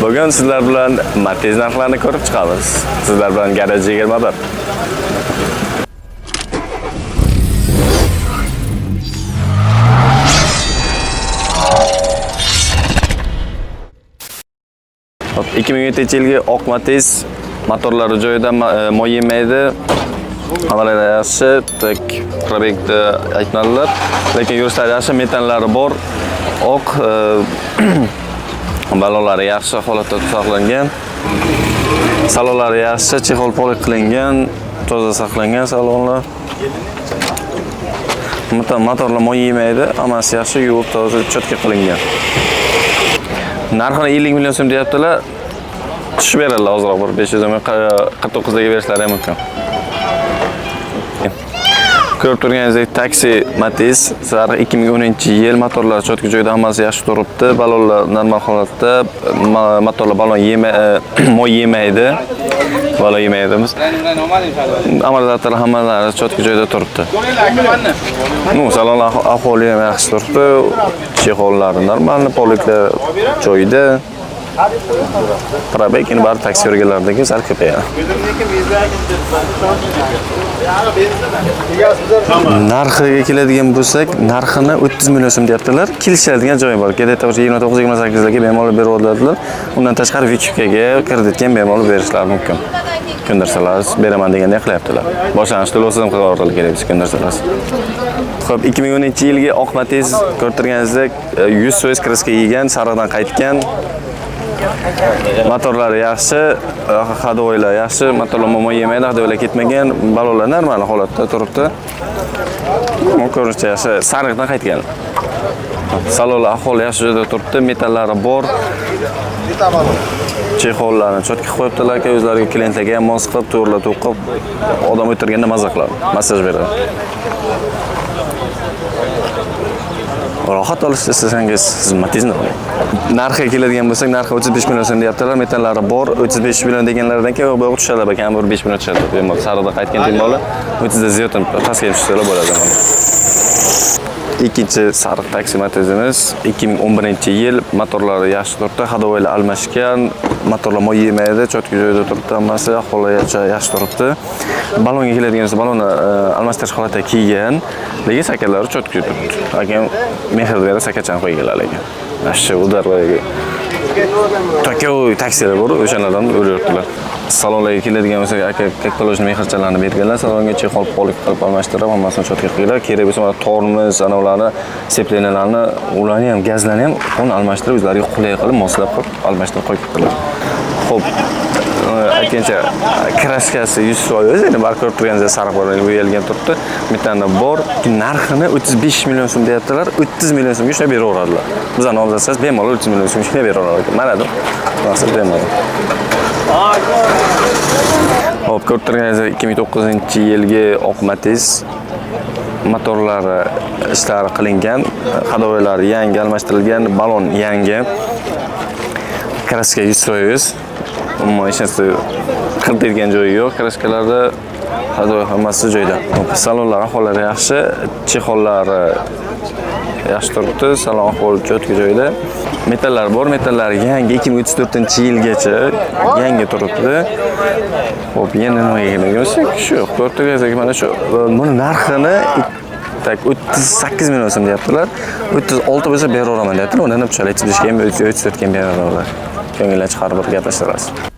Bugun sizlar bilan Matiz narxlarini ko'rib chiqamiz. Sizlar bilan Garaj 21. Hop, 2017-yilgi oq Matiz motorlari joyida moy yemaydi. Havalar yaxshi, tak probekda aytmadilar. Lekin yurishlar yaxshi, metallari bor. Oq balonlari yaxshi holatda saqlangan. Salonlari yaxshi, chexol polik qilingan, toza saqlangan salonlar. Motorlar moy yemaydi, hammasi yaxshi, yuvib toza cho'tka qilingan. Narxini 50 million so'm deyaptilar. Tushib beradilar ozroq bir 500 ming 49 daga berishlari ham mumkin. Ko'rib turganingizdek taksi Matiz, sizlar 2010-yil motorlar cho'tka joyda hammasi yaxshi turibdi. Balonlar normal holatda, motorlar moy yemaydi. Balon yemaydi. Amortizatorlar hammalari cho'tka joyda turibdi. Salonlar ahvoli ham yaxshi turibdi. Chexollari normal, poliklar joyida. Probek bar taksi yurganlardagi sal ko'payadi. Narxiga keladigan bo'lsak, narxini 30 million so'm deyaptilar. Kelishadigan joyi bor. Kredit 29-28 larga bemalol beradilar. Undan tashqari VQKga kreditga bemalol berishlari mumkin. Ko'ndirsalar beraman deganda qilyaptilar. Boshlanish to'lovsiz ham qilib kerak biz ko'ndirsalar. Xo'p, 2010-yilgi oq Matiz ko'rib turganingizdek 100% kraska yegan, sariqdan qaytgan. Motorlari yaxshi, hadovoylar yaxshi, motorlar moy yemaydi, hadovoylar ketmagan, balonlar normal holatda turibdi. Ko'rinishda yaxshi, sariqdan qaytgan. Salonlar ahvoli yaxshi joyda turibdi, metallari bor. Chexollarni cho'tka qo'yibdilar, o'zlariga klientlarga ham mos qilib, to'g'rilab to'qib, odam o'tirganda maza qiladi, massaj beradi. Rohat olishni istasangiz, siz Matizni oling. Narxiga keladigan bo'lsak, narxi 35 million so'm deyaptilar. Metallari bor, 35 million deganlardan keyin bu tushadi, kam bir 5 million tushadi. Bemalol sariqda qaytgan bemalol 30 da ziyod pastga tushsalar bo'ladi. Ikkinchi sariq taksi Matizimiz 2011-yil, motorlari yaxshi turibdi, hadovoylar almashgan, motorlar moy yemaydi, cho'tka joyda turibdi, hammasi ahvoli yaxshi turibdi. Balonga keladigan bo'lsa, balonni almashtirish holatida kiygan, lekin sakalari cho'tka turibdi. Lekin mehr berib sakachani qo'yganlar lekin. Yaxshi udarlarga. To'kov taksilar bor, o'shalardan o'rayaptilar. Salonlarga keladigan bo'lsa, aka to'lashni mehrchalarni berganlar, salonga chexol polik qilib almashtirib, hammasini cho'tka qilganlar. Kerak bo'lsa, tormoz, anavlarni, seplenalarni, ularni ham, gazlarni ham uni almashtirib, o'zlariga qulay qilib, moslab qilib almashtirib qo'yibdilar. Xo'p, aytgancha kraskasi 100%, endi bar ko'rib turganingizdek sariq bor, bo'yalgan turibdi. Metanda bor. Narxini 35 million so'm deyaptilar, 30 million so'mga shunday beraveradilar. Bizdan olsangiz bemalol 30 million so'mga shunday beraveradi. Mana-da. Maqsad bemalol. Hop, ko'rib turganingizdek 2009-yilgi oq Matiz motorlari ishlari qilingan, hadovoylari yangi almashtirilgan, balon yangi. Kraska 100%. Ammo hech narsa qildirgan joyi yo'q. Kraskalarda hadovoy hammasi joyida. Salonlar ahvollari yaxshi, chexollari yaxshi turibdi, salon ahvoli cho'tka joyida. Metallar bor, metallari yangi 2034-yilgacha yangi turibdi. Xo'p, yana nimaga keladigan shu, ko'rib turganingizdek mana shu. Buni narxini 38 million so'm deyaptilar. 36 bo'lsa beraveraman deyaptilar. Undan ham tushadi, 35 ga ham 34 ga ham beraveraman. Ko'ngildan chiqarib bir gaplashtirasiz.